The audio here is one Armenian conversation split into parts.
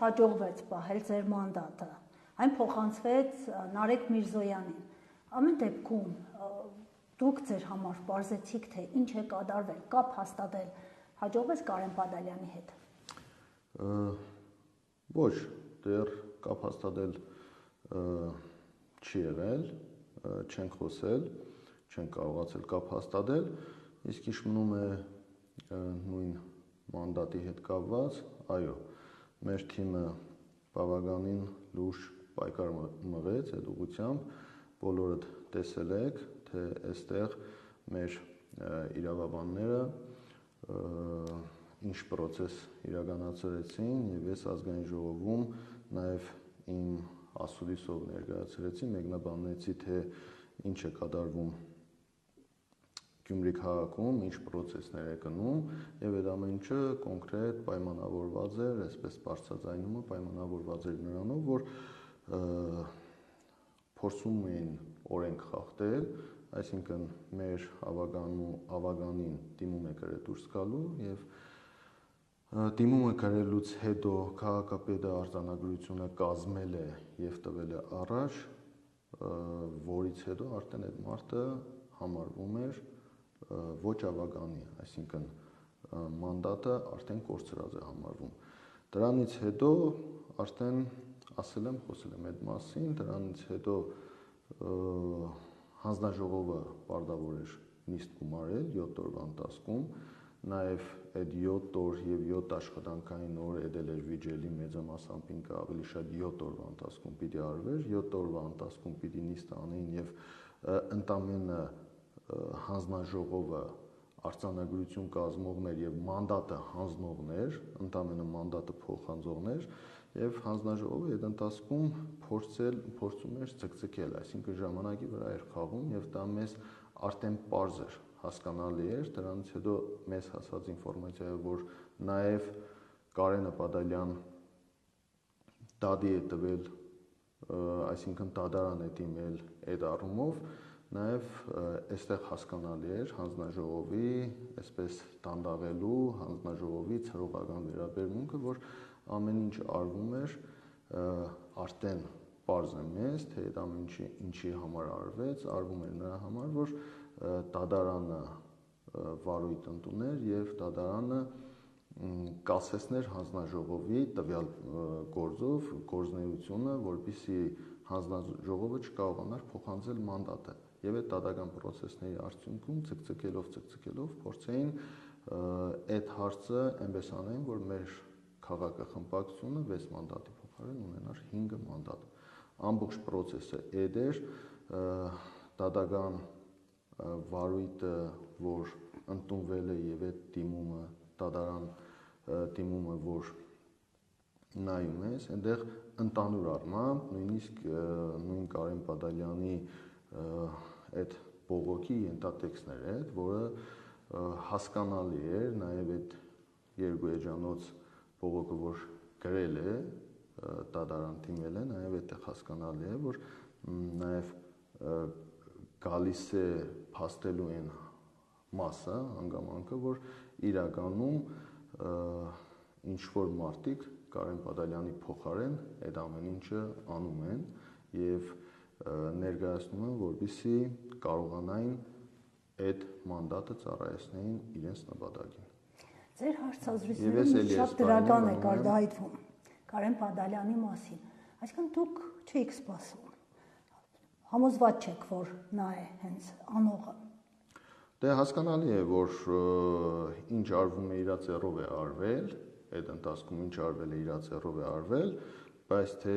չհաջողվեց պահել ձեր մանդատը, այն փոխանցվեց Նարեկ Միրզոյանին։ Ամեն դեպքում դուք ձեր համար պարզեցիք, թե ինչ է կատարվել, կապ հաստատել, հաջողվեց Կարեն Բադալյանի հետ։ Ոչ, դեռ կապ հաստատել չի եղել, չենք խոսել, չենք կարողացել կապ հաստատել, իսկ ինչ մնում է նույն մանդատի հետ կապված, այո, մեր թիմը բավականին լուրջ պայքար մղեց այդ ուղղությամբ, բոլորդ տեսել եք, թե այստեղ մեր իրավաբանները ինչ պրոցես իրականացրեցին եւ ես ազգային ժողովում նաեւ իմ ասուլիսով ներկայացրեցի, մեկնաբանեցի, թե ինչ է կատարվում Գյումրի քաղաքում, ինչ պրոցեսներ է գնում եւ այդ ամեն ինչը կոնկրետ պայմանավորված էր, այսպես բարձրաձայնումը պայմանավորված էր նրանով, որ փորձում էին օրենք խախտել, այսինքն մեր ավագանին դիմում է գրել դուրս գալու եւ դիմումը գրելուց հետո քաղաքապետը արձանագրությունը կազմել է եւ տվել է առաջ, որից հետո արդեն այդ մարդը համարվում էր ոչ ավագանի, այսինքն մանդատը արդեն կորցրած է համարվում։ Դրանից հետո արդեն ասել եմ, խոսել եմ այդ մասին, դրանից հետո հանձնաժողովը պարտավոր էր նիստ գումարել 7 օրվա ընթացքում, նաև այդ 7 օր եւ 7 աշխատանքային օր էդել էր վիճելի մեծամասամբ ինքը ավելի շատ 7 օրվա ընթացքում պիտի արվեր, 7 օրվա ընթացքում պիտի նիստ անեին եւ ընդամենը հանձնաժողովը արձանագրություն կազմողներ եւ մանդատը հանձնողներ, ընդամենը մանդատը փոխանցողներ եւ հանձնաժողովը այդ ընթացքում փորձում էր ցկցկել, այսինքն ժամանակի վրա էր խաղում եւ դա մեզ արդեն պարզ էր, հասկանալի էր, դրանից հետո մեզ հասած ինֆորմացիայով, որ նաեւ Կարենը Բադալյան դադի է տվել, այսինքն դատարան է դիմել այդ առումով, նաև այստեղ հասկանալի էր հանձնաժողովի, այսպես տանդաղելու, հանձնաժողովի ցրողական վերաբերմունքը, որ ամեն ինչ արվում էր, արդեն պարզ է մեզ, թե այդ ամեն ինչի համար արվեց, արվում էր նրա համար, որ դատարանը վարույթ ընդուներ եւ դատարանը կասեցներ հանձնաժողովի տվյալ գործով գործունեությունը, որպեսզի հանձնաժողովը չկարողանար փոխանցել մանդատը։ Եվ այդ դատական պրոցեսների արդյունքում ցկցկելով փորձեին այդ հարցը այնպես անեն, որ մեր քաղաքախմբակցությունը 6 մանդատի փոխարեն ունենար 5 մանդատ։ Ամբողջ պրոցեսը այդ էր, դատական վարույթը, որ ընդունվել է եւ այդ դիմումը, դատարան դիմումը, որ նայում ես, այնտեղ ընդհանուր առմամբ նույնիսկ նույն Կարեն Բադալյանի այդ բողոքի ենթատեքստներ է, որը հասկանալի էր, նաև այդ երկու էջանոց բողոքը, որ գրել է, դատարան դիմել է, նաև այդտեղ հասկանալի է, որ նաև գալիս է փաստելու այն մասը, հանգամանքը, որ իրականում ինչ որ մարդիկ Կարեն Բադալյանի փոխարեն այդ ամեն ինչը անում են եւ ներկայացնում են, որպեսզի կարողանային այդ մանդատը ծառայեցնեին իրենց նպատակին։ Ձեր հարցազրույցները շատ դրական է արտահայտվում Կարեն Բադալյանի մասին, այսինքն դուք չեք սպասում, համոզված չեք, որ նա է հենց անողը։ Դե հասկանալի է, որ ինչ արվում է իր ձեռով է արվել, այդ ընթացքում ինչ արվել է իր ձեռով է արվել, բայց թե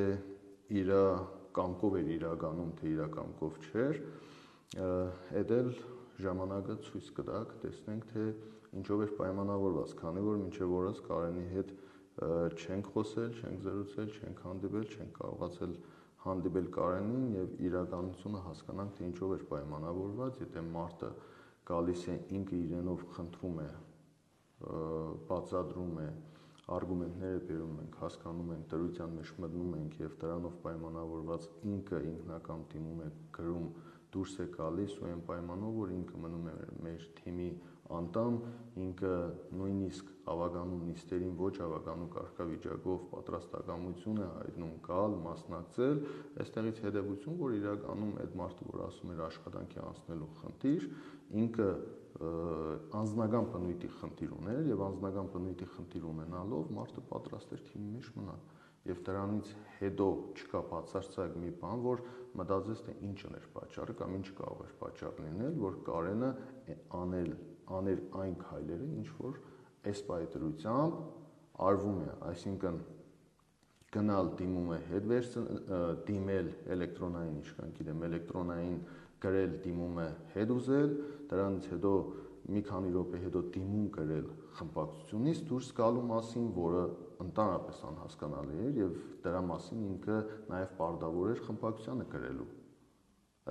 իր կամքով էր իրականում, թե իր կամքով չէր, այդ էլ ժամանակը ցույց կտա, տեսնենք, թե ինչով էր պայմանավորված, քանի որ մինչև օրս Կարենի հետ չենք խոսել, չենք զրուցել, չենք հանդիպել, չենք կարողացել հանդիպել Կարենին եւ իրականությունը հասկանանք, թե ինչով էր պայմանավորված, եթե մարդը գալիս է ինքը իրենով խնդրում է, բացատրում է, արգումենտները բերում ենք, հասկանում ենք, դրության մեջ մտնում ենք եւ դրանով պայմանավորված ինքը ինքնական դիմում է գրում, դուրս է գալիս ու այն պայմանով, որ ինքը մնում է մեր թիմի անդամ, ինքը նույնիսկ հավականում նիստերին ոչ հավականում կարգավիճակով պատրաստակամություն է հայտնում գալ, մասնակցել, այստեղից հետևություն, որ իրականում այդ մարդը, որ ասում էր աշխատանքի անցնելու խնդիր, ինքը անձնական բնույթի խնդիր ուներ եւ անձնական բնույթի խնդիր ունենալով մարդը պատրաստ էր թիմի մեջ մնալ եւ դրանից հետո չկա բացարձակ մի բան, որ մտածես թե ինչն էր պատճառը կամ ինչ կարող էր պատճառ լինել, որ Կարենը աներ այն քայլերը, ինչ որ այս պայծրությամբ արվում է, այսինքն գնալ դիմում է հետ դիմել էլեկտրոնային, ինչքան գիտեմ, էլեկտրոնային գրել դիմում է հետ ուզել, դրանից հետո մի քանի րոպե հետո դիմում գրել խմբակցությունից դուրս գալու մասին, որը ընդհանրապես անհասկանալի էր եւ դրա մասին ինքը նաեւ պարտավոր էր խմբակցությանը գրելու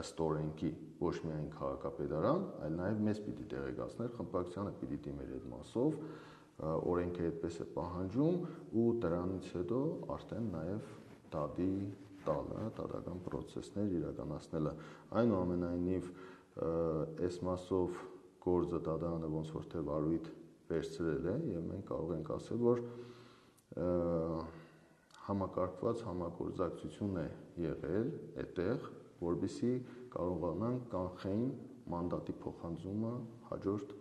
ըստ օրենքի, ոչ միայն քաղաքապետարան, այլ նաեւ մեզ պիտի տեղեկացներ, խմբակցությանը պիտի դիմեր այդ մասով, օրենքը այդպես է պահանջում ու դրանից հետո արդեն նաեւ դատի տալը, դատական process-ներ իրականացնելը։ Այնուամենայնիվ այս մասով գործը դատարանը ոնց որ թե վարույթ վերցրել է եւ մենք կարող ենք ասել, որ համակարգված համագործակցություն է եղել այդտեղ, որբիսի կարողանան կանխեին մանդատի փոխանցումը հաջորդ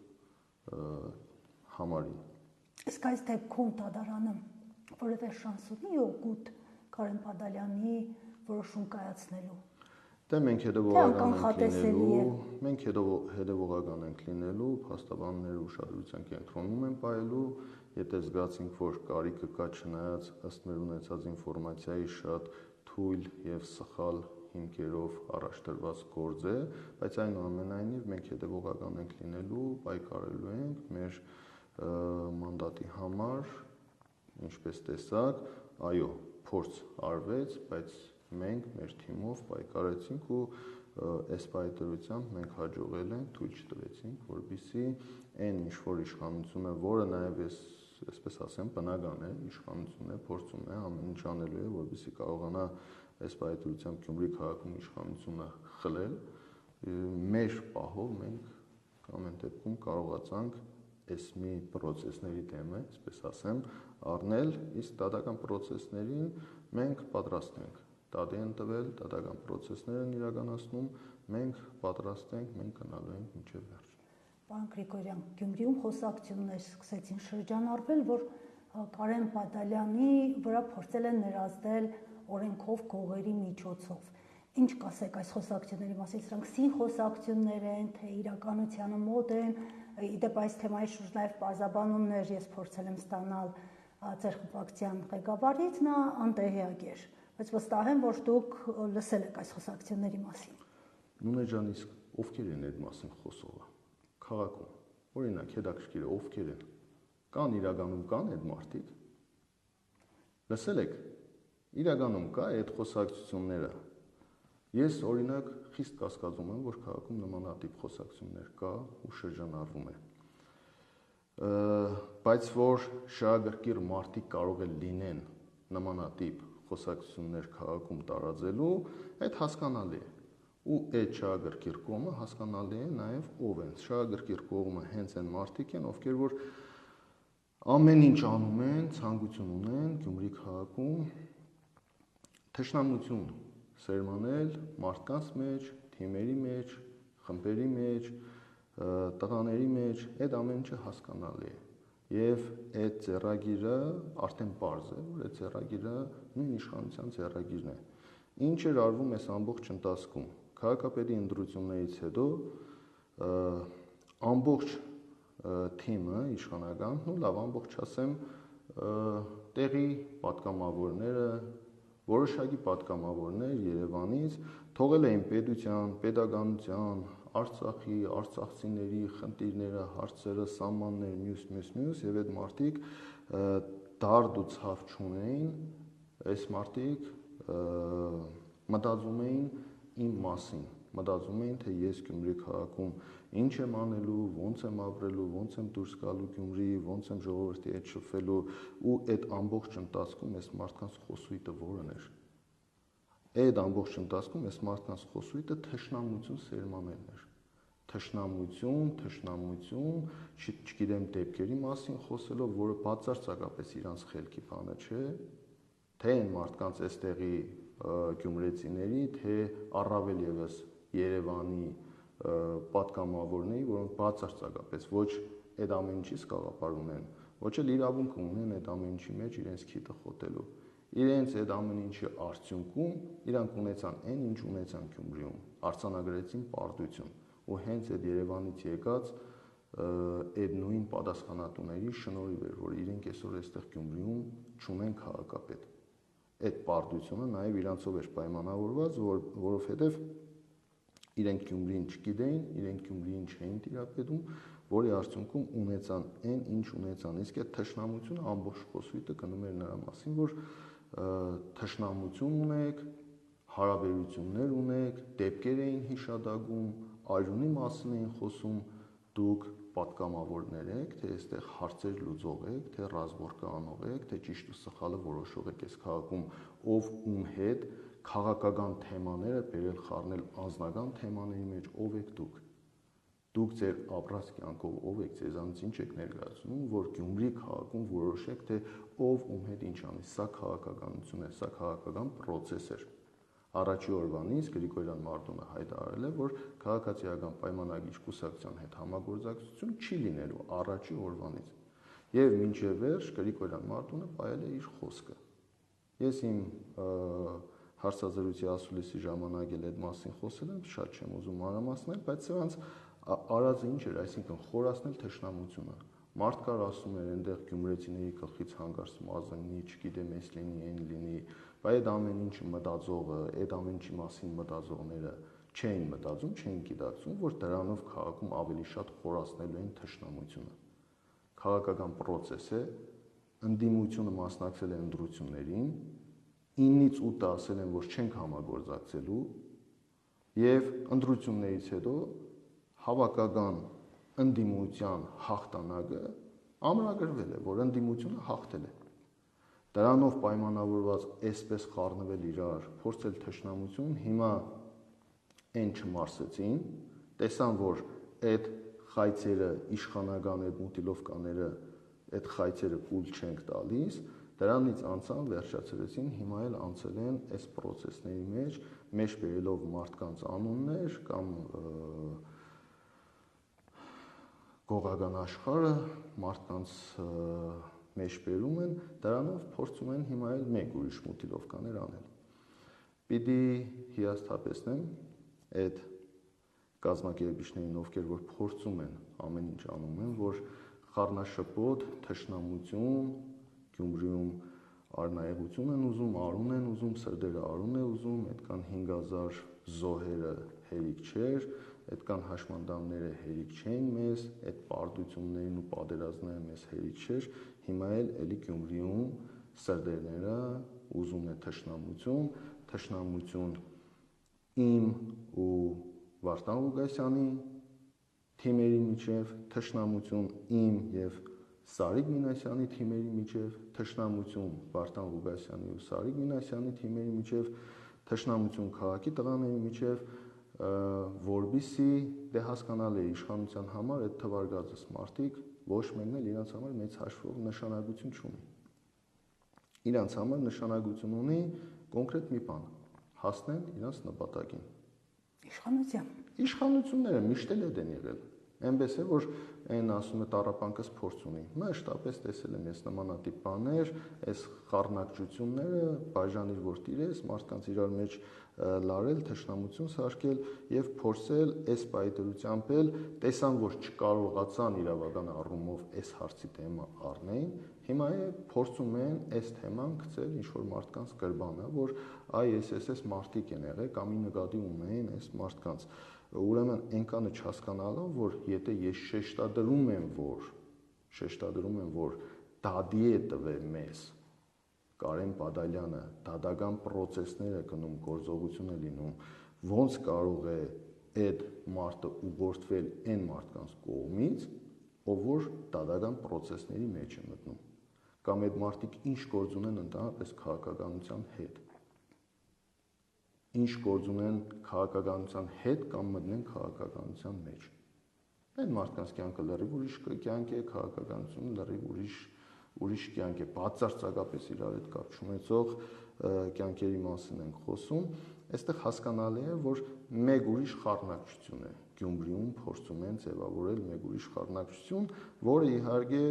համարին։ Իսկ այս դեպքում դատարանը որևէ շանս ունի օգուտ Կարեն Բադալյանի որոշում կայացնելու։ Դե մենք հետևողական ենք լինելու, փաստաբանները ուշադրության կենտրոնում են պահելու, եթե զգացինք, որ կարիքը կա չնայած ըստ մեր ունեցած ինֆորմացիայի շատ թույլ եւ սխալ հիմքերով առաջ տրված գործ է, բայց այնուամենայնիվ մենք հետևողական ենք լինելու, պայքարելու ենք մեր մանդատի համար, ինչպես տեսակ, այո, փորձ արվեց, բայց մենք մեր թիմով պայքարեցինք ու այս պայքարությամբ մենք հաջողել ենք, թույլ չտվեցինք, որպեսզի այն ինչ որ իշխանությունը, որը նաև այսպես ասեմ, բնական է, իշխանությունն է, փորձում է ամեն ինչ անելու է, որպեսզի կարողանա այս պայքարությամբ Գյումրի քաղաքում իշխանությունը խլել, մեր պահով մենք ամեն դեպքում կարողացանք այս մի process-ների դեմը, այսպես ասեմ, առնել, իսկ դատական process-ներին մենք պատրաստ ենք դատի են տվել, դատական process-ներ են իրականացնում, մենք պատրաստ ենք, մենք գնալու ենք մինչև վերջ։ Պարոն Գրիգորյան, Գյումրիում խոսակցություններ սկսեցին շրջանառվել, որ Կարեն Բադալյանի վրա փորձել են ներազդել օրենքով գողերի միջոցով։ Ինչ կասեք այս խոսակցությունների մասին, սրանք սին խոսակցություններ են, թե իրականությանը մոտ են, իդեպ այս թեմայի շուրջ նաև պարզաբանումներ ես փորձել եմ ստանալ ձեր խմբակցության ղեկավարից, նա անտեղյակ էր, բայց վստահ եմ, որ դուք լսել եք այս խոսակցությունների մասին։ Նունե ջան, իսկ ովքեր են այդ մասին խոսողը քաղաքում, օրինակ հետաքրքիր է, ովքեր են, կան իրականում կան այդ մարդիկ, լսել եք, իրականում կա այդ խոսակցությունները։ Ես օրինակ խիստ կասկածում եմ, որ քաղաքում նմանատիպ խոսակցություններ կա ու շրջանառվում է։ Բայց որ շահագրգիռ մարդիկ կարող է լինեն նմանատիպ խոսակցություններ քաղաքում տարածելու, այդ հասկանալի է։ Ու այդ շահագրգիռ կողմը հասկանալի է նաև ով են։ Շահագրգիռ կողմը հենց այն մարդիկ են, ովքեր որ ամեն ինչ անում են, ցանկություն ունեն Գյումրի քաղաքում թշնամություն սերմանել մարդկանց մեջ, թիմերի մեջ, խմբերի մեջ, տղաների մեջ, այդ ամեն ինչը հասկանալի է։ Եվ այդ ձեռագիրը արդեն պարզ է, որ այդ ձեռագիրը նույն իշխանության ձեռագիրն է։ Ինչ էր արվում այս ամբողջ ընթացքում։ Քաղաքապետի ընտրություններից հետո ամբողջ թիմը իշխանական, ու լավ ամբողջ ասեմ, տեղի պատգամավորները, որոշակի պատգամավորներ Երևանից թողել էին պետության, պետականության, Արցախի, արցախցիների խնդիրները, հարցերը, սահմաններ, մյուս եւ այդ մարդիկ դարդ ու ցավ չունեին, այս մարդիկ մտածում էին իմ մասին, մտածում էին, թե ես Գյումրի քաղաքում ինչ եմ անելու, ոնց եմ ապրելու, ոնց եմ դուրս գալու Գյումրի, ոնց եմ ժողովրդի հետ շփվելու, ու այդ ամբողջ ընթացքում այս մարդկանց խոսույթը որն էր։ Այդ ամբողջ ընթացքում այս մարդկանց խոսույթը թշնամություն սերմանելն էր։ թշնամություն, չգիտեմ դեպքերի մասին խոսելով, որը բացարձակապես իրանց խելքի բանը չէ, թե այն մարդկանց այստեղի գյումրեցիների, թե առավել եւս Երևանի պատգամավորների, որոնք բացարձակապես ոչ այդ ամեն ինչից գաղափար ունեն, ոչ էլ իրավունք ունեն այդ ամեն ինչի մեջ իրենց քիթը խոթելու։ Իրենց այդ ամեն ինչի արդյունքում իրանք ունեցան այն, ինչ ունեցան Գյումրիում, արձանագրեցին պարտություն, ու հենց այդ Երևանից եկած այդ նույն պատասխանատուների շնորհիվ էր, որ իրենք այսօր այստեղ Գյումրիում չունեն քաղաքապետ։ Այդ պարտությունը նաև իրանցով էր պայմանավորված, որովհետև իրենք Գյումրին չգիտեին, իրենք Գյումրիին չէին տիրապետում, որի արդյունքում ունեցան այն, ինչ ունեցան։ Իսկ այդ թշնամությունը ամբողջ խոսույթը գնում էր նրա մասին, որ թշնամություն ունեք, հարաբերություններ ունեք, դեպքեր էին հիշադակում, այրունի մասին էին խոսում, դուք պատգամավորներ եք, թե այստեղ հարցեր լուծող եք, թե ռազմորկը անող եք, թե ճիշտ ու սխալը որոշող եք այս քաղաքում, ով ում հետ քաղաքական թեմաները բերել խառնել անձնական թեմաների մեջ, ով եք դուք։ Դուք ձեր ապրած կյանքով ով եք, ձեզանից ինչ եք ներկայացնում, որ Գյումրի քաղաքում որոշեք, թե ով ում հետ ինչ անի։ Սա քաղաքականություն է, սա քաղաքական պրոցես էր։ Առաջի օրվանից Գրիգորյան Մարտունը հայտարարել է, որ քաղաքացիական պայմանագիր կուսակցության հետ համագործակցություն չի լինելու առաջի օրվանից։ Եվ մինչև վերջ Գրիգորյան Մարտունը պահել է իր խոսքը։ Ես իմ հարցազրույցի ասուլիսի ժամանակ էլ այդ մասին խոսել եմ, շատ չեմ ուզում մանրամասնել, բայց սրանց արածը ինչ էր, այսինքն խորացնել թշնամությունը։ Մարդ կար ասում էր, այնտեղ գյումրեցիների գլխից հանգարց մազնի, չգիտեմ, էս լինի, այն լինի, բայց այդ ամեն ինչը մտածողը, այդ ամեն ինչի մասին մտածողները չէին մտածում, չէին գիտակցում, որ դրանով քաղաքում ավելի շատ խորացնելու են թշնամությունը։ Քաղաքական պրոցես է, ընդդիմությունը մասնակցել է ընտրություններին, 9-ից 8-ը ասել են, որ չենք համագործակցելու, եւ ընտրություններից հետո հավաքական ընդդիմության հաղթանակը ամրագրվել է, որ ընդդիմությունը հաղթել է։ Դրանով պայմանավորված այսպես խառնվել իրար, փորձել թշնամություն, հիմա այն չմարսեցին, տեսան, որ այդ խայցերը իշխանական այդ մուտիլովկաները այդ խայցերը կուլ չենք տալիս, դրանից անցան վերջացրեցին, հիմա էլ անցել են այս պրոցեսների մեջ բերելով մարդկանց անուններ կամ գողական աշխարհը մարդկանց մեջ բերում են, դրանով փորձում են հիմա էլ մեկ ուրիշ մուտիլովկաներ անել։ Պիտի հիասթափեցնեմ այդ կազմակերպիչներին, ովքեր որ փորձում են ամեն ինչ անում են, որ խառնաշփոթ, թշնամություն, Գյումրիում արնայեղություն են ուզում, արուն են ուզում, սրդերը արուն է ուզում, այդքան 5000 զոհերը հերիք չէր, այդքան հաշմանդամները հերիք չէին մեզ, այդ պարտություններին ու պատերազմները մեզ հերիք չէր, հիմա էլի Գյումրիում սրդերները ուզում է թշնամություն իմ ու Վարդան Ղուկասյանի թիմերի միջև, թշնամություն իմ եւ Սարիկ Մինասյանի թիմերի միջև, թշնամություն Վարդան Ղուկասյանի ու Սարիկ Մինասյանի թիմերի միջև, թշնամություն քաղաքի տղաների միջև, որբիսի դե հասկանալ է իշխանության համար այդ թվարկածս մարդիկ ոչ մեկն էլ իրancs համար մեծ հաշվով նշանակություն չունի։ Իրանց համար նշանակություն ունի կոնկրետ մի բան՝ հասնեն իրancs նպատակին։ Իշխանությունները միշտ էլ են եղել։ Այնպես է, որ այն ասում է տառապանքս փորձ ունի։ Մշտապես տեսել եմ ես նմանատիպ բաներ, այս խառնակցությունները, բաժանիր որ տիրես, մարդկանց իրար մեջ լարել, թշնամություն սարքել եւ փորձել այս պայտրությամբ էլ տեսան, որ չկարողացան իրավական առումով այս հարցի թեմա առնեին, հիմա է փորձում են այս թեման գցել ինչ որ մարդկանց գրբանը, որ այս մարդիկ են եղել կամ ի նկատի ունեն այս մարդկանց։ Ուրեմն այնքանը չհասկանալով, որ եթե ես շեշտադրում եմ, որ դադի է տվել մեզ Կարեն Բադալյանը, դադական պրոցեսները գնում, գործողություն է լինում, ոնց կարող է այդ մարդը ուղղորդվել այն մարդկանց կողմից, ով որ դադական պրոցեսների մեջ է մտնում, կամ այդ մարդիկ ինչ գործ ունեն ընդհանրապես քաղաքականության հետ, ինչ գործ ունեն քաղաքականության հետ կամ մտնեն քաղաքականության մեջ։ Այդ մարդկանց կյանքը լրիվ ուրիշ կյանք է, քաղաքականությունը լրիվ ուրիշ կյանք է, բացարձակապես իրար հետ կապ չունեցող կյանքերի մասին ենք խոսում։ Այստեղ հասկանալի է, որ մեկ ուրիշ խառնակցություն է Գյումրիում փորձում են ձևավորել մեկ ուրիշ խառնակցություն, որը իհարկե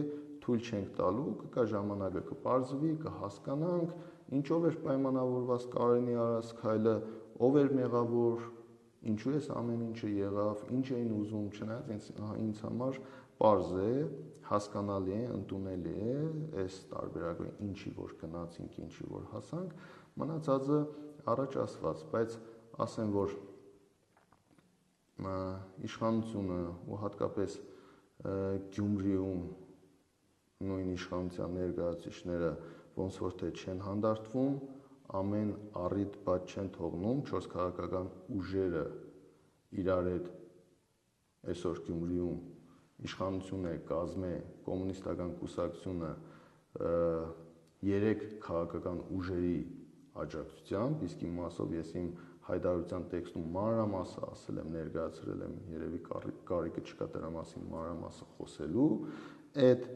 թույլ չենք տալու, կգա ժամանակը կպարզվի, կհասկանանք, ինչով էր պայմանավորված Կարենի արած քայլը, ով էր մեղավոր, ինչու էս ամեն ինչը եղավ, ինչ էին ուզում, չնայած ինձ համար պարզ է, հասկանալի է, ընդունելի է, այս տարբերակը ինչի որ գնացինք, ինչի որ հասանք, մնացածը առաջ ասված, բայց ասեմ, որ իշխանությունը ու հատկապես Գյումրիում նույն իշխանության ներկայացուցիչները ոնց որ թե չեն հանդարտվում, ամեն առիթ բաց չեն թողնում, 4 քաղաքական ուժերը իրար հետ այսօր Գյումրիում իշխանությունը կազմե կոմունիստական կուսակցությունը 3 քաղաքական ուժերի աջակցությամբ, իսկ իմ մասով ես իմ հայտարարության տեքստում մանրամասը ասել եմ, ներկայացրել եմ, երևի կարիքը չկա դրա մասին մանրամասը խոսելու, այդ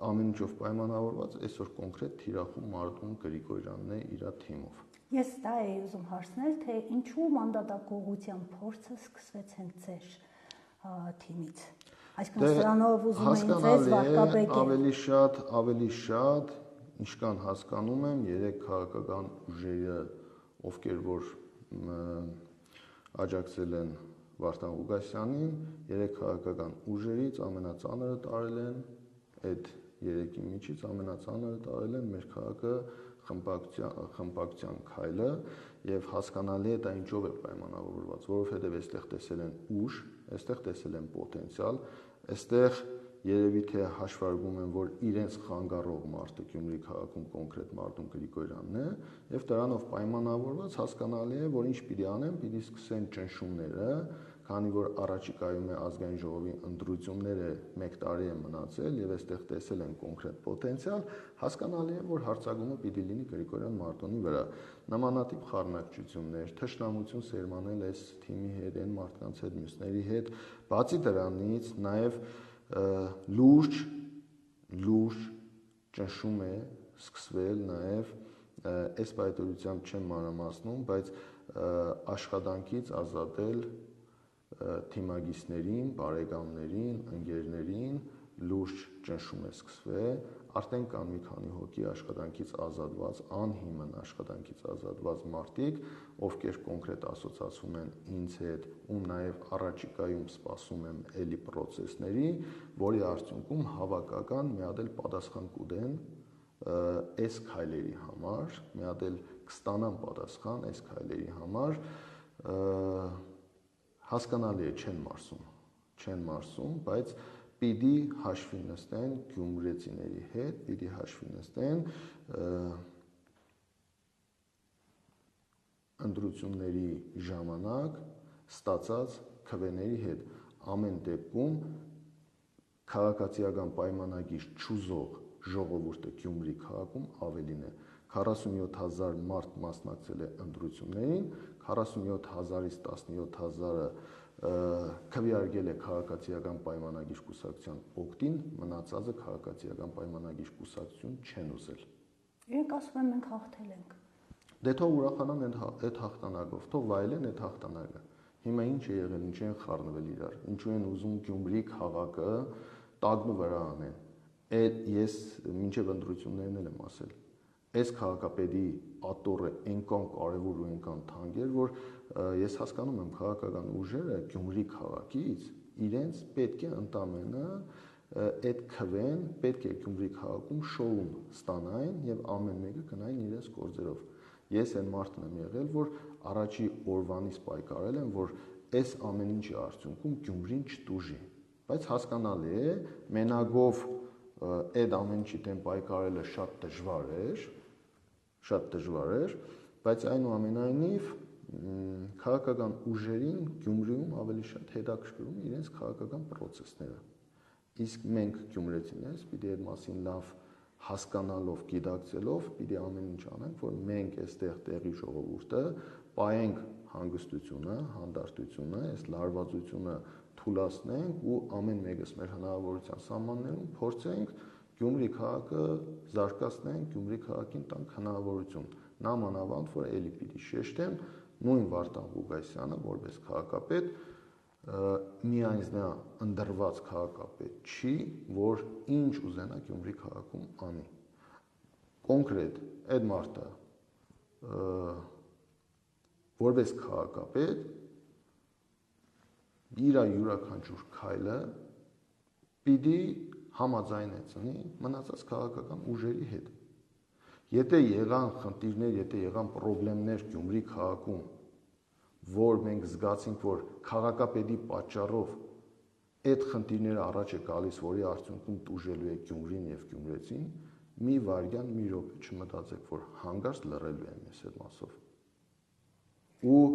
ամեն ինչով պայմանավորված այսօր կոնկրետ Թիրախու Մարտուն Գրիգորյանն է իր թիմով։ Ես դա էի ուզում հարցնել, թե ինչու մանդատակողության փորձը սկսվեց հենց ձեր թիմից։ Այսինքն սրանով ուզում էին ձեզ վարկաբեկել։ Ավելի շատ, ինչքան հասկանում եմ, 3 քաղաքական ուժերը, ովքեր որ աջակցել են Վարդան Ղուկասյանին, 3 քաղաքական ուժերից ամենածանրը տարել են այդ 3-ի միջից ամենածանրը տարել են մեր քաղաքը խմբակցության քայլը եւ հասկանալի է դա ինչով է պայմանավորված, որովհետեւ այստեղ տեսել են ուժ, այստեղ տեսել են պոտենցիալ, այստեղ երևի թե հաշվարկում են, որ իրենց խանգարող մարդը Գյումրի քաղաքում կոնկրետ Մարտուն Գրիգորյանն է եւ դրանով պայմանավորված հասկանալի է, որ ինչ պիտի անեն, պիտի սկսեն ճնշումները, քանի որ առաջիկայում է ազգային ժողովի ընտրությունները 1 տարի է մնացել եւ այստեղ տեսել են կոնկրետ պոտենցիալ, հասկանալի է, որ հարձակումը պիտի լինի Գրիգորյան Մարտոնի վրա։ Նմանատիպ խառնակցություններ, թշնամություն սերմանել այս թիմի հետ, այն մարդկանց հետ, մյուսների հետ, բացի դրանից նաեւ լուրջ ճնշում է սկսվել նաեւ այս պայմանությամբ չեմ մանրամասնում, բայց աշխատանքից ազատել թիմագիստներին, բարեկամներին, ընկերներին լուրջ ճնշում է սկսվել, արդեն կան մի քանի հոգի աշխատանքից ազատված, անհիմն աշխատանքից ազատված մարդիկ, ովքեր կոնկրետ ասոցացում են ինձ հետ, ում նաև առաջիկայում սպասում եմ էլի պրոցեսների, որի արդյունքում հավաքական մի հատ էլ պատասխան կուտեն այս քայլերի համար, մի հատ էլ կստանան պատասխան այս քայլերի համար, հասկանալի է չեն մարսում, բայց պիտի հաշվի նստեն գյումրեցիների հետ, պիտի հաշվի նստեն ընտրությունների ժամանակ ստացած քվեների հետ, ամեն դեպքում քաղաքացիական պայմանագիր չուզող ժողովուրդը Գյումրի քաղաքում ավելին է, 47,000 մարդ մասնակցել է ընտրություններին, 47,000-ից 17,000-ը քվեարկել է քաղաքացիական պայմանագիր կուսակցության օգտին, մնացածը քաղաքացիական պայմանագիր կուսակցություն չեն ուզել։ Իրենք ասում են մենք հաղթել ենք։ Դե թող ուրախանան այդ հաղթանակով, թող վայելեն այդ հաղթանակը։ Հիմա ինչ է եղել, ինչ են խառնվել իրար, ինչու են ուզում Գյումրի քաղաքը տագնու վրա անեն։ Ես մինչև ընտրություններն եմ ասել։ Այս քաղաքապետի ատորը այնքան կարևոր ու այնքան թանկ էր, որ ես հասկանում եմ քաղաքական ուժերը Գյումրի քաղաքից իրենց պետք է ընդամենը այդ քվեն պետք է Գյումրի քաղաքում շոուն ստանային եւ ամեն մեկը գնային իրենց գործերով։ Ես այն մարդն եմ եղել, որ առաջի օրվանից պայքարել եմ, որ այս ամեն ինչի արդյունքում Գյումրին չտուժի։ Բայց հասկանալի է, մենակով այդ ամեն ինչի դեմ պայքարելը շատ դժվար էր, բայց այնուամենայնիվ քաղաքական ուժերին Գյումրիում ավելի շատ հետաքրքրում իրենց քաղաքական պրոցեսները։ Իսկ մենք գյումրեցիներս պիտի այդ մասին լավ հասկանալով, գիտակցելով, պիտի ամեն ինչ անենք, որ մենք այստեղ տեղի ժողովուրդը պայենք հանգստությունը, հանդարտությունը, այս լարվածությունը թուլացնենք ու ամեն մեկս մեր հնարավորության սահմաններում փորձենք Գյումրի քաղաքը զարգացնենք, Գյումրի քաղաքին տանք հնարավորություն։ Նամանավանդ, որ էլի պիտի շեշտեմ, նույն Վարդան Ղուկասյանը որպես քաղաքապետ միայնա ընդրված քաղաքապետ չի, որ ինչ ուզենա Գյումրի քաղաքում անի։ Կոնկրետ այդ մարդը որպես քաղաքապետ իր յուրաքանչյուր քայլը պիտի համաձայնեցնի մնացած քաղաքական ուժերի հետ։ Եթե եղան խնդիրներ, եթե եղան խնդիրներ Գյումրի քաղաքում, որ մենք զգացինք, որ քաղաքապետի պատճառով այդ խնդիրները առաջ է գալիս, որի արդյունքում տուժելու է Գյումրին եւ գյումրեցին, մի վայրկյան, մի րոպե չմտածեք, որ հանգարց լռելու եմ ես այդ մասով։ Ու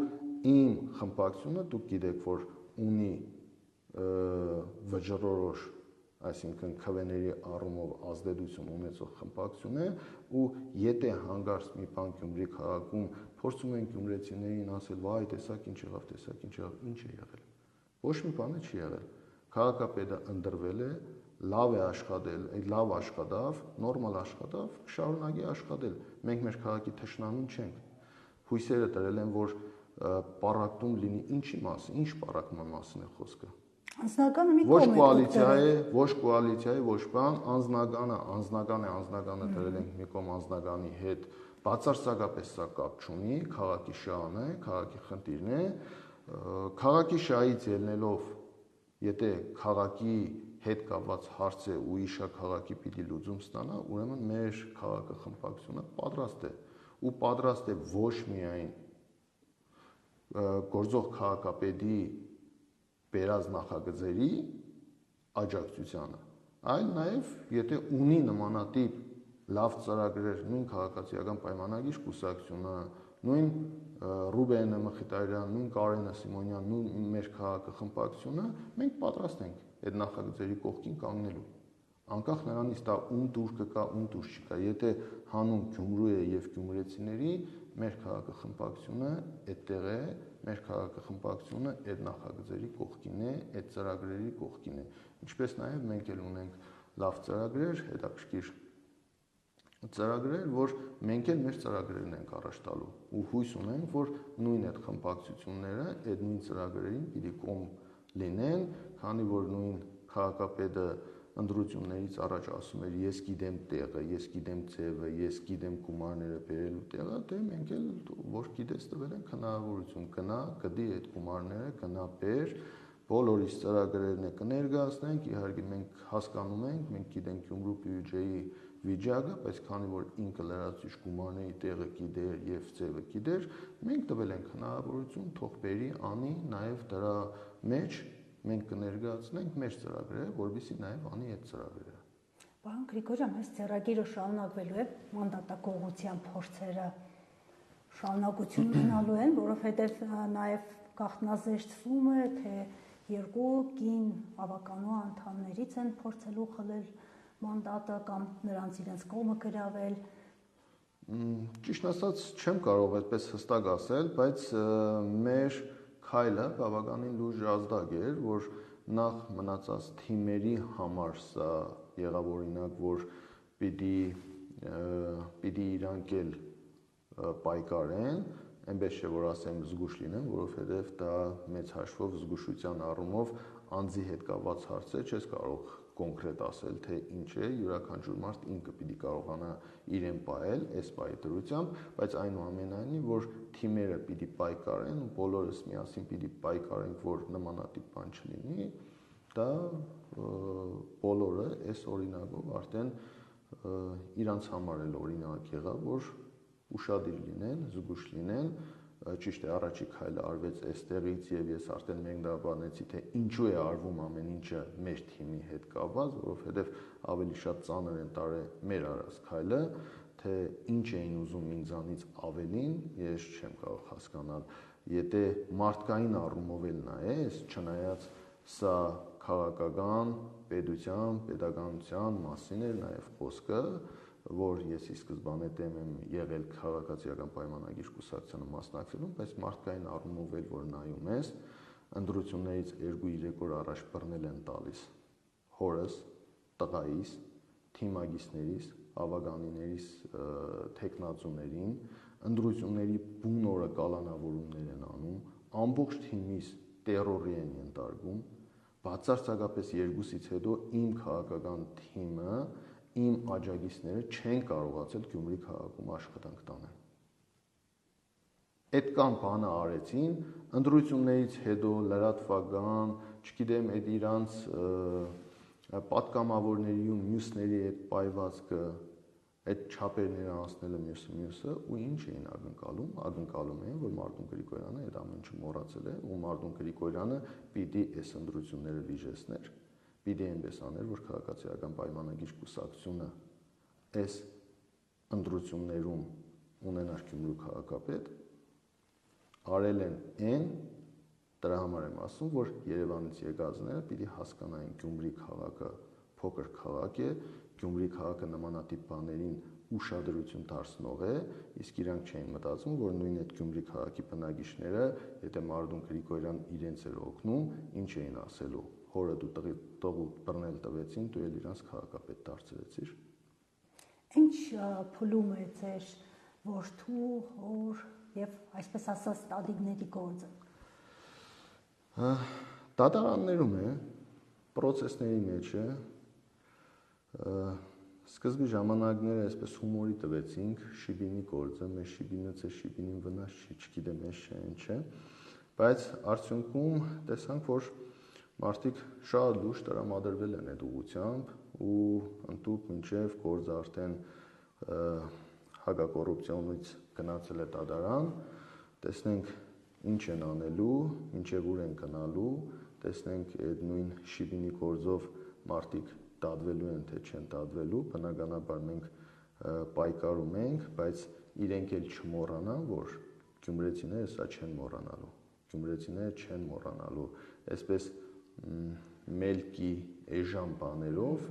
իմ խմբակցությունը դուք գիտեք, որ ունի վճռորոշ, այսինքն քվեների առումով ազդեցություն ունեցող խմբակցություն է, ու եթե հանգարց մի բան Գյումրի քաղաքում փորձում են գյումրեցիներին ասել, վայ, տեսակ ինչ եղավ, ինչ է եղել։ Ոչ մի բան չի եղել։ Քաղաքապետը ընտրվել է, լավ է աշխատել, լավ աշխատավ, նորմալ աշխատավ, շարունակի աշխատել։ Մենք մեր քաղաքի թշնամին չենք։ Հույսերը տրել են, որ պառակտում լինի ինչի մասին, ինչ պառակման մասին է խոսքը։ Անձնականը մի ոչ կոալիցիա է, ոչ բան, անձնականը դրել ենք մի կողմ անձնականի հետ, բացարձակապես սա կապ չունի, քաղաքի շահն է, քաղաքի խնդիրն է, քաղաքի շահից ելնելով, եթե քաղաքի հետ կապված հարց է ու իշա քաղաքի պիտի լուծում ստանա, ուրեմն մեր քաղաքը խմբակցությունը պատրաստ է, ու պատրաստ է ոչ միայն գործող քաղաքապետի բերած նախագծերի աջակցությանը, այլ նաև եթե ունի նմանատիպ լավ ծրագրեր, նույն քաղաքացիական պայմանագիր կուսակցությունը, նույն Ռուբենը Մխիթարյան, նույն Կարենը Սիմոնյան, նույն մեր քաղաքը խմբակցությունը, մենք պատրաստ ենք այդ նախագծերի կողքին կանգնելու։ Անկախ նրանից դա ում դուր կգա, ում դուր չկա, եթե հանուն Գյումրու է եւ գյումրեցիների, մեր քաղաքը խմբակցությունը այդտեղ է, մեր քաղաքը խմբակցությունը այդ նախագծերի կողքին է, այդ ծրագրերի կողքին է։ Ինչպես նաև մենք էլ ունենք լավ ծրագրեր, հետաքրքիր ծրագրեր, որ մենք էլ մեր ծրագրերն ենք առաջ տալու ու հույս ունենք, որ նույն այդ խմբակցությունները այդ նույն ծրագրերին պիտի կողմ լինեն, քանի որ նույն քաղաքապետը ընդրություններից առաջ ասում էր ես գիտեմ տեղը, ես գիտեմ ձևը, ես գիտեմ գումարները բերելու տեղը, դե մենք էլ որ գիտես տվել ենք հնարավորություն գնա, գդի այդ գումարները, գնա բեր, բոլորիս ծրագրերն է կներկայացնենք, իհարկե մենք հասկանում ենք, մենք գիտենք Գյումրու բյուջեի վիճակը, բայց քանի որ ինքը լրացուցիչ գումարների տեղը գիտեր եւ ձևը գիտեր, մենք տվել ենք հնարավորություն թող բերի, անի, նաեւ դրա մեջ մենք կներկայացնենք մեր ծրագրերը, որովհետեւ նաեւ անի այդ ծրագրերը։ Պարոն Գրիգորյան, այս ծրագիրը շարունակվելու է, մանդատակողության փորձերը շարունակություն ունենալու են, որովհետեւ նաեւ գաղտնազերծվում է, թե երկու կին ավականու անդամներից են փորձելու խլել մանդատը կամ նրանց իրենց կողմը գրավել։ Ճիշտ ասած չեմ կարող այդպես հստակ ասել, բայց մեր քայլը բավականին լուրջ ազդակ էր, որ նախ մնացած թիմերի համար սա եղավ օրինակ, որ պիտի իրանք էլ պայքարեն, այնպես չէ որ ասեմ զգուշ լինեն, որովհետև դա մեծ հաշվով զգուշության առումով անձի հետ կապված հարց է, չես կարող կոնկրետ ասել, թե ինչ է, յուրաքանչյուր մարդ ինքը պիտի կարողանա իրեն պահել այս պահի դրությամբ, բայց այնուամենայնիվ, որ թիմերը պիտի պայքարեն ու բոլորս միասին պիտի պայքարենք, որ նմանատիպ բան չլինի, դա բոլորը այս օրինակով արդեն իրանց համար էլ օրինակ եղավ, որ ուշադիր լինեն, զգուշ լինեն, ճիշտ է, առաջի քայլը արվեց այստեղից եւ ես արդեն մեկնաբանեցի, թե ինչու է արվում ամեն ինչը մեր թիմի հետ կապված, որովհետեւ ավելի շատ ծանր են տարել մեր արած քայլը, թե ինչ էին ուզում ինձանից ավելին, ես չեմ կարող հասկանալ։ Եթե մարդկային առումով էլ նայես, չնայած սա քաղաքական, պետության, պետականության մասին էր նաեւ խոսքը, որ ես ի սկզբանե դեմ եմ եղել քաղաքացիական պայմանագիր կուսակցությանը մասնակցելուն, բայց մարդկային առումով էլ որ նայում ես, ընտրություններից 2-3 օր առաջ բռնել են տալիս հորս, տղայիս, թիմագիսներիս, ավագանիներիս, տեխնացուներին, ընտրությունների բուն օրը կալանավորումներ են անում, ամբողջ թիմից տերորի են ենթարկում, բացարձակապես 2-ից հետո իմ քաղաքական թիմը, իմ աջակիցները չեն կարողացել Գյումրի քաղաքում աշխատանք տանել։ Այդ կան բանը արեցին, ընտրություններից հետո լրատվական, չգիտեմ, այդ իրանց պատգամավորների ու մյուսների այդ պայվածքը, այդ չափերները անցնելը մյուսը ու ինչ էին ակնկալում էին, որ Մարտուն Գրիգորյանը այդ ամեն ինչը մոռացել է ու Մարտուն Գրիգորյանը պիտի այս ընտրությունները վիժեցներ, պիտի այնպես աներ, որ քաղաքացիական պայմանագիր կուսակցությունը այս ընտրություններում ունենար Գյումրու քաղաքապետ, արել են այն, դրա համար եմ ասում, որ Երևանից եկածները պիտի հասկանային Գյումրի քաղաքը փոքր քաղաք է, Գյումրի քաղաքը նմանատիպ բաներին ուշադրություն դարձնող է, իսկ իրանք չէին մտածում, որ նույն այդ Գյումրի քաղաքի բնակիչները, եթե Մարտուն Գրիգորյան իրենց էր օգնում, ինչ էին ասելու, հորը դու տղու բռնել տվեցին, դու էլ իրանց քաղաքապետ դարձրեցիր։ Ինչ փուլում է ձեր որդու, հոր եւ այսպես ասած տատիկների գործը։ Դատարաններում է, պրոցեսների մեջ է, սկզբի ժամանակները այսպես հումորի տվեցինք, Շիբինի գործը, մեր Շիբինից է, Շիբինին վնաս չի, չգիտեմ ես չէ, ինչ է, բայց արդյունքում տեսանք, որ մարդիկ շատ լուրջ տրամադրվել են այդ ուղղությամբ ու ընդհանուր մինչև գործը արդեն հակակոռուպցիոնից գնացել է դատարան, տեսնենք ինչ են անելու, ինչև ուր են գնալու, տեսնենք այդ նույն Շիբինի գործով մարդիկ դատվելու են, թե չեն դատվելու, բնականաբար մենք պայքարում ենք, բայց իրենք էլ չմոռանան, որ գյումրեցիները սա չեն մոռանալու, գյումրեցիները չեն մոռանալու, այսպես մելքի էժան բաներով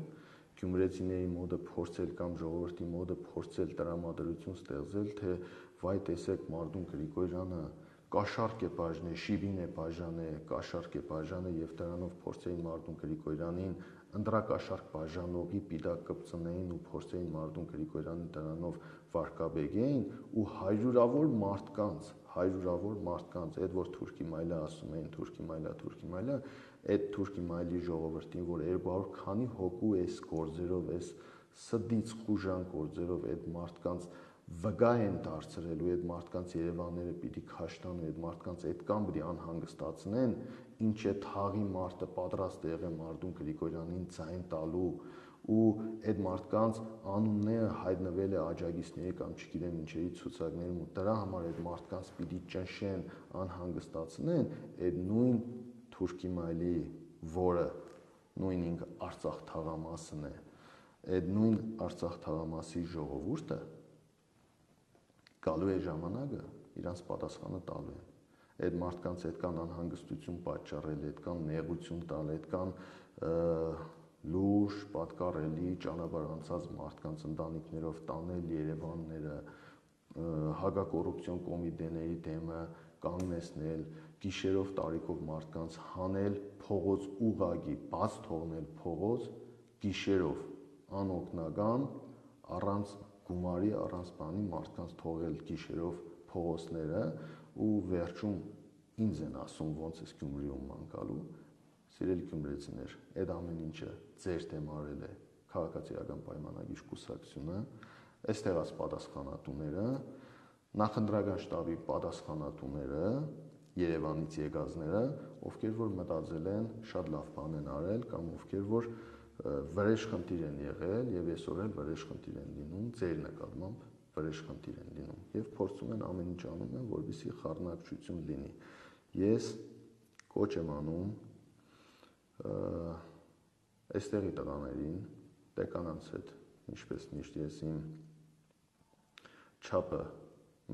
գյումրեցիների մոտը փորձել կամ ժողովրդի մոտը փորձել տրամադրություն ստեղծել, թե վայ տեսեք Մարտուն Գրիգորյանը կաշառք է բաժնել, Շիբին է բաժանել, կաշառք է բաժանել եւ դրանով փորձեին Մարտուն Գրիգորյանին ընտրակաշառք բաժանողի պիտակ կպցնեին ու փորձեին Մարտուն Գրիգորյանին դրանով վարկաբեկեին ու հարյուրավոր մարդկանց, այդ որ Թուրքի մայլը ասում էին, Թուրքի մայլը, այդ Թուրքի մայլի ժողովրդին, որ 200 քանի հոգու էս գործերով, էս սդից խուժան գործերով այդ մարդկանց վգա են դարձրել ու այդ մարդկանց Երևանները պիտի քաշտան ու այդ մարդկանց այդքան պիտի անհանգստացնեն, ինչ է թաղի մարդը պատրաստ է եղել Մարտուն Գրիգորյանին ձայն տալու ու այդ մարդկանց անունները հայտնվել է աջակիցների կամ չգիտեմ ինչերի ցուցակներում ու դրա համար այդ մարդկանց պիտի ճնշեն, անհանգստացնեն, այդ նույն Թուրքի մայլի, որը նույն ինքը Արցախ թաղամասն է, այդ նույն Արցախ թաղամասի ժողովուրդը գալու է ժամանակը, իրանց պատասխանը տալու են։ Այդ մարդկանց այդքան անհանգստություն պատճառել, այդքան նեղություն տալ, այդքան լուրջ, պատկառելի ճանապարհ անցած մարդկանց ընտանիքներով տանել Երևանները, հակակոռուպցիոն կոմիտեների դեմը կանգնեցնել, գիշերով տարիքով մարդկանց հանել փողոց ուղագի, բաց թողնել փողոց գիշերով, անօգնական, առանց գումարի, առանց բանի մարդկանց թողել գիշերով փողոցները ու վերջում ինձ են ասում ոնց է Գյումրիում մանկալու, սիրելի գյումրեցիներ, այդ ամեն ինչը ձեր դեմ արել է քաղաքացիական պայմանագիր կուսակցությունը, այստեղած պատասխանատուները, նախընտրական շտաբի պատասխանատուները, Երևանից եկածները, ովքեր որ մտածել են շատ լավ բան են արել կամ ովքեր որ վրեժ խնդիր են եղել եւ այսօր էլ վրեժ խնդիր են լինում, ձեր նկատմամբ վրեժ խնդիր են լինում եւ փորձում են ամեն ինչ անում են, որպեսզի խառնակցություն լինի։ Ես կոչ եմ անում այստեղի տղաներին, տեկանանց հետ, ինչպես միշտ ես իմ չափը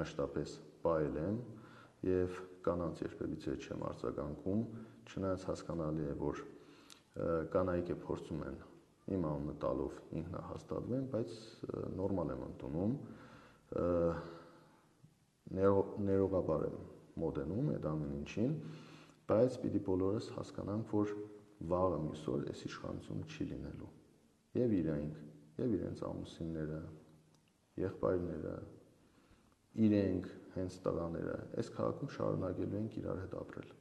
մշտապես պահել եմ եւ կանանց երբևիցե չեմ արձագանքում, չնայած հասկանալի է, որ կանայք է փորձում են իմ անունը տալով ինքնահաստատվեն, բայց նորմալ եմ ընդունում, ներողաբար եմ մոտենում այդ ամեն ինչին, Բայց պիտի բոլորս հասկանանք, որ վաղը մյուս օր այս իշխանությունը չի լինելու։ Եվ իրենք, եւ իրենց ամուսինները, եղբայրները, իրենք հենց տղաները այս քաղաքում շարունակելու են իրար հետ ապրել։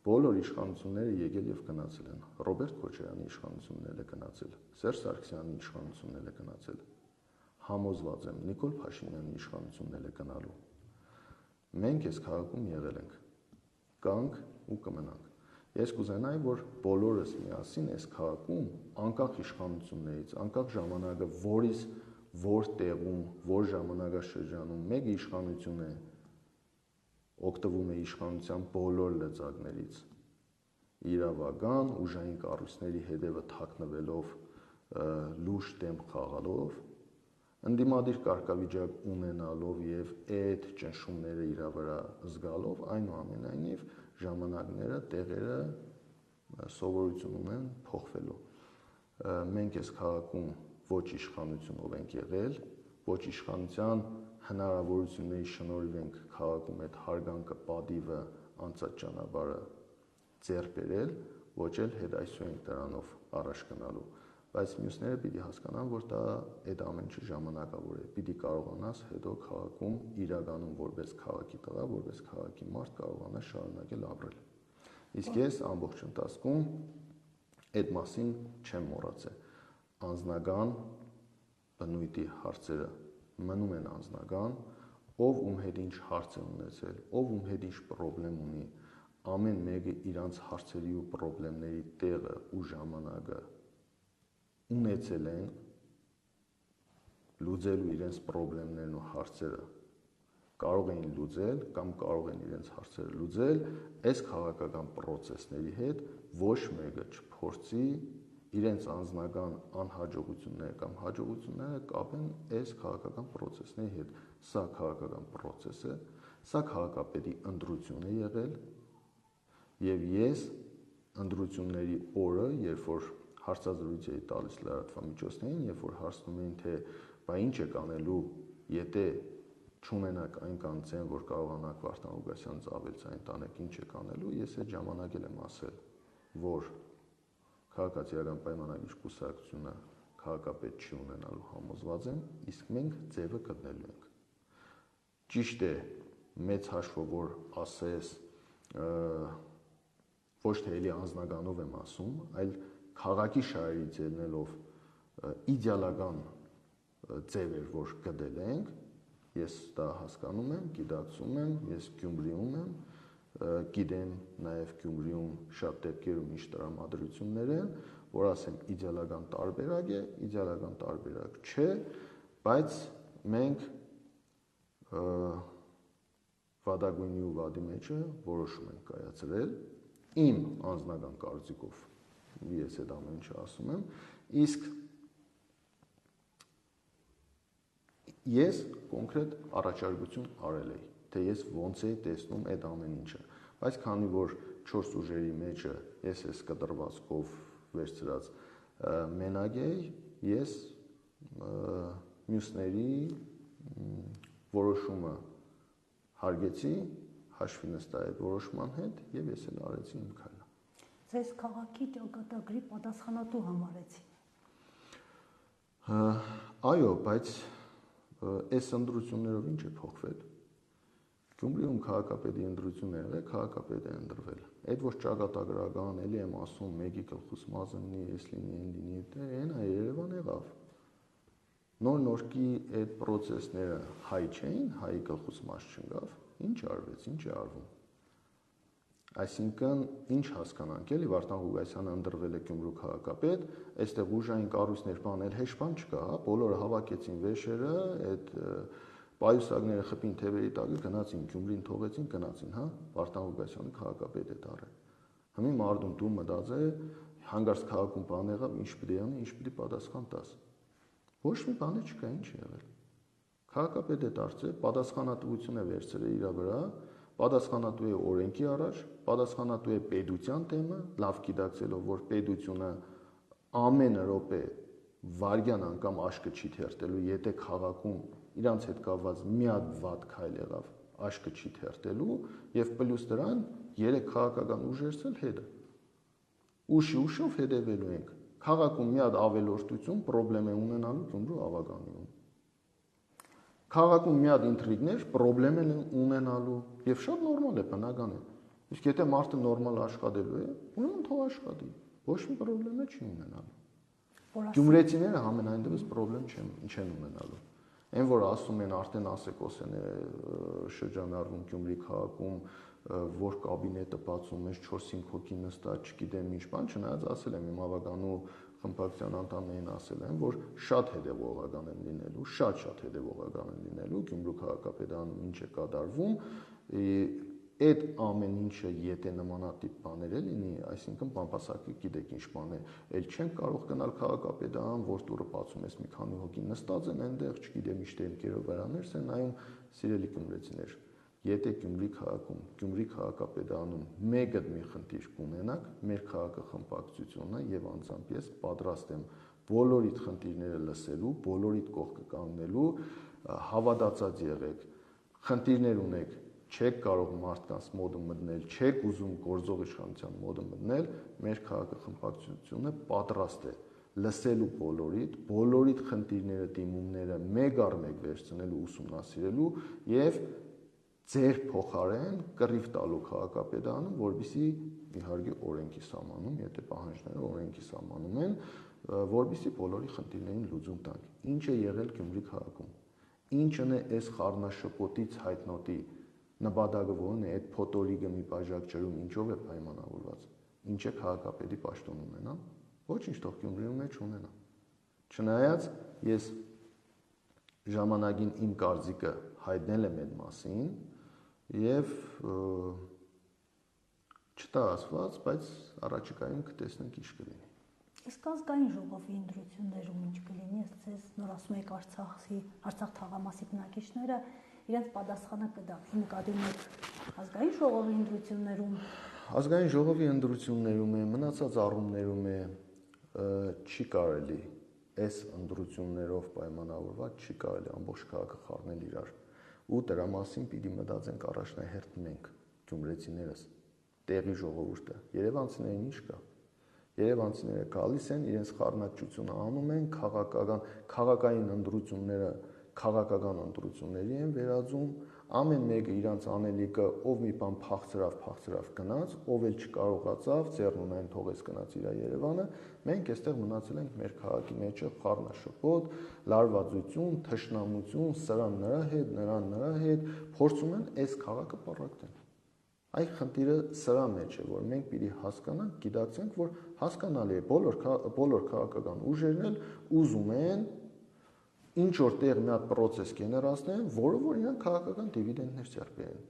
Բոլոր իշխանությունները եկել եւ գնացել են։ Ռոբերտ Քոչարյանի իշխանությունն է գնացել, Սերժ Սարգսյանի իշխանությունն է գնացել։ Համոզված եմ, Նիկոլ Փաշինյանի իշխանությունն է գնալու։ Մենք այս քաղաքում եղել ենք, կանք ու կմնանք։ Ես կուզենայի, որ բոլորս միասին այս քաղաքում, անկախ իշխանություններից, անկախ ժամանակը, որից որ տեղում, որ ժամանակաշրջանում մեկ իշխանություն է օգտվում է իշխանության բոլոր լծակներից, իրավական, ուժային կառույցների հետևը թաքնվելով, լուրջ դեմ խաղալով, ընդդիմադիր կարգավիճակ ունենալով եւ այդ ճնշումները իր վրա զգալով, այնուամենայնիվ ժամանակները, տեղերը սովորություն ունեն փոխվելու։ Մենք այս քաղաքում ոչ իշխանությունով ենք եղել, ոչ իշխանության հնարավորությունների շնորհիվ ենք քաղաքում այդ հարգանքը, պատիվը, անցած ճանապարհը ձեռք բերել, ոչ էլ հետայսու ենք դրանով առաջ գնալու։ Բայց մյուսները պիտի հասկանան, որ դա այդ ամեն ինչը ժամանակավոր է։ Պիտի կարողանաս հետո քաղաքում իրականում որպես քաղաքի տղա, որպես քաղաքի մարդ կարողանաս շարունակել ապրել։ Իսկ ես ամբողջ ընթացքում այդ մասին չեմ մոռացել։ Անձնական բնույթի հարցերը մնում են անձնական, ով ում հետ ինչ հարց է ունեցել, ով ում հետ ինչ խնդրեմ ունի, ամեն մեկը իրանց հարցերի ու խնդիրների տեղը ու ժամանակը ունեցել են, լուծելու իրենց խնդիրներն ու հարցերը կարող են լուծել կամ կարող են իրենց հարցերը լուծել այս քաղաքական process-ների հետ, ոչ մեկը չփորձի իրենց անձնական անհաջողությունները կամ հաջողությունները կապեն այս քաղաքական process-ների հետ։ Սա քաղաքական process է, սա քաղաքապետի ընտրություն է եղել, եւ ես ընտրությունների օրը, երբ որ հարցազրույց էի տալիս լրատվամիջոցներին, երբ որ հարցնում էին, թե բա ինչ եք անելու, եթե չունենաք այն կանցեն, որ կարողանաք Վարդան Ղուկասյանից ավելցային տանեք, ինչ եք անելու, ես այդ ժամանակ էլ եմ ասել, որ քաղաքացիական պայմանագիր կուսակցությունը քաղաքապետ չի ունենալու համոզված եմ, իսկ մենք ձևը գտնելու ենք։ Ճիշտ է, մեծ հաշվով որ ասես ոչ թե էլի անձնականով եմ ասում, այլ քաղաքի շահերից ելնելով իդեալական ձևեր, որ գտել ենք, ես դա հասկանում եմ, գիտակցում եմ, ես Գյումրիում եմ, գիտեմ նաև Գյումրիում շատ դեպքեր ու միշտ տրամադրություններ են, որ ասեմ իդեալական տարբերակ է, իդեալական տարբերակ չէ, բայց մենք վադագույնի ու վադի մեջը որոշում ենք կայացրել, իմ անձնական կարծիքով ես այդ ամեն ինչը ասում եմ, իսկ ես կոնկրետ առաջարկություն արել էի, թե ես ոնց էի տեսնում այդ ամեն ինչը, բայց քանի որ 4 ուժերի մեջը ես այս կտրվածքով վերցրած մենակ էի, ես մյուսների որոշումը հարգեցի, հաշվի նստա այդ որոշման հետ եւ ես էլ արեցի իմ քայլը։ Ձեզ քաղաքի ճակատագրի պատասխանատու համարեցի։ Այո, բայց այս ընտրություններով ինչ է փոխվել։ Գյումրիում քաղաքապետի ընտրություն է եղել, քաղաքապետ է ընտրվել։ Այդ որ ճակատագրական, էլի եմ ասում, մեկի գլխուց մազնի, էս լինի, այն լինի, դե այնա Երևան եղավ։ Նոր-նորքի այդ process-ները հայ չէին, հայի գլխուց մազ չընկավ, ինչ արվեց, ինչ է արվում։ Այսինքն, ինչ հասկանանք, էլի Վարդան Ղուկասյանը ընտրվել է Գյումրու քաղաքապետ, այստեղ ուժային կառույցներ բանել հեշտ բան չկա, հա, բոլորը հավաքեցին վեշերը, այդ պայուսակները խփին թևերի տակը գնացին Գյումրին թողեցին, գնացին, հա, Վարդան Ղուկասյանը քաղաքապետ է դառել։ Հիմա մարդուն դու մտածե, հանգարց քաղաքում բան եղավ, ինչ պիտի անի, ինչ պիտի պատասխան տաս։ Ոչ մի բան չկա, ինչ եղել։ Քաղաքապետ է դարձել, պատասխանատվություն է վերցրել իր վրա, պատասխանատու է օրենքի առաջ, պատասխանատու է պետության դեմը, լավ գիտակցելով, որ պետությունը ամեն րոպե վարյան անգամ աշկը չի թերթելու, եթե քաղաքում իրանց հետ կապված մի հատ վատ քայլ եղավ, աշկը չի թերթելու եւ պլյուս դրան 3 քաղաքական ուժերս էլ հետը։ Ուշով հետևելու ենք։ Քաղաքում մի հատ ավելորդություն պրոբլեմ է ունենալու Գյումրու Ավագանիում։ Քաղաքում մի հատ ինտրիգներ պրոբլեմ են ունենալու եւ շատ նորմալ է, բնական է։ Իսկ եթե մարդը նորմալ աշխատելու է, ուրեմն թող աշխատի։ Ոչ մի պրոբլեմ չի ունենալու։ Գյումրեցիները համենայնդեպս պրոբլեմ չեն ունենալու։ Այն որ ասում են արդեն ասեկոսեն է շրջանառվում Գյումրի քաղաքում, որ կաբինետը բացում է 4-5 հոգի նստած, չգիտեմ ինչ բան, չնայած ասել եմ իմ Ավագանու խմբակցության անդամներին ասել եմ, որ շատ հետևողական են լինելու, շատ հետևողական են լինելու Գյումրու քաղաքապետարանում ինչ է կատարվում, այդ ամեն ինչը եթե նմանատիպ բաներ է լինի, այսինքն բամբասակի գիտեք ինչ բան է, էլ չեն կարող գնալ քաղաքապետարան, որ դուրը բացում ես մի քանի հոգի նստած են այնտեղ, չգիտեմ ինչ դեմքերով վրաներս են նայում, սիրելի գյումրեցիներ, եթե Գյումրի քաղաքում, Գյումրի քաղաքապետարանում մեկ մի խնդիր կունենաք, մեր քաղաքախմբակցությունը եւ անձամբ ես պատրաստ եմ բոլորիդ խնդիրները լսելու, բոլորիդ կողքը կանգնելու, հավատացած եղեք, խնդիրներ ունեք, չեք կարող մարդկանց մոդը մտնել, չեք ուզում գործող իշխանության մոդը մտնել, մեր քաղաքախմբակցությունը պատրաստ է լսելու բոլորիդ խնդիրները, դիմումները մեկ առ մեկ վերցնելու, ուսումնասիրելու եւ ձեր փոխարեն կռիվ տալու քաղաքապետարանում, որպեսզի իհարկե օրենքի սահմանում, եթե պահանջները օրենքի սահմանում են, որպեսզի բոլորի խնդիրներին լուծում տանք։ Ինչ է եղել Գյումրի քաղաքում։ Ինչն է այս խառնաշփոթից հայտնոտի նպատակը որն է այդ փոթորիկը մի բաժակ ջրում ինչով է պայմանավորված։ Ինչ է քաղաքապետի պաշտոն ունենա։ Ոչինչ թող Գյումրիում մեջ ունենա։ Չնայած ես ժամանակին իմ կարծիքը հայտնել եմ այդ մասին եւ չտա ասված, բայց առաջիկայում կտեսնենք ինչ կլինի։ Իսկ ազգային ժողովի ընտրություններում ինչ կլինի, ես նոր ասում եք Արցախ թաղամասի բնակիչները իրենց պատասխանը կտան։ Նկատի ունեք ազգային ժողովի ընտրություններում։ Ազգային ժողովի ընտրություններում է, մնացած առումներում է, չի կարելի այս ընտրություններով պայմանավորված չի կարելի ամբողջ քաղաքը խառնել իրար։ Ու դրա մասին պիտի մտածենք առաջնահերթ մենք, գյումրեցիներս, տեղի ժողովուրդը, երևանցիներին ինչ կա։ Երևանցիները գալիս են, իրենց խառնաճությունը անում են, քաղաքային ընտրությունները քաղաքական ընտրությունների են վերածում, ամեն մեկը իրանց անելիքը, ով մի բան փախցրավ գնաց, ով էլ չկարողացավ, ձեռնունայն թողեց գնաց իր Երևանը, մենք այստեղ մնացել ենք մեր քաղաքի մեջը խառնաշփոթ, լարվածություն, թշնամություն, սրան նրա հետ, նրան նրա հետ, փորձում են այս քաղաքը պառակտել։ Այդ խնդիրը սրա մեջ է, որ մենք պիտի հասկանանք, գիտակցենք, որ հասկանալի է բոլոր քաղաքական ուժերն էլ ուզում են ինչ որ տեղ մի հատ process գեներացնեն, որը որ իրանք քաղաքական դիվիդենդներ ձեռք բերեն։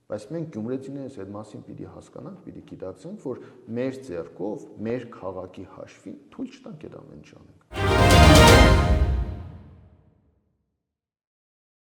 Բայց մենք գյումրեցիներս այդ մասին պիտի հասկանանք, պիտի գիտակցենք, որ մեր ձեռքով, մեր քաղաքի հաշվին թույլ չտանք այդ ամեն ինչ անենք։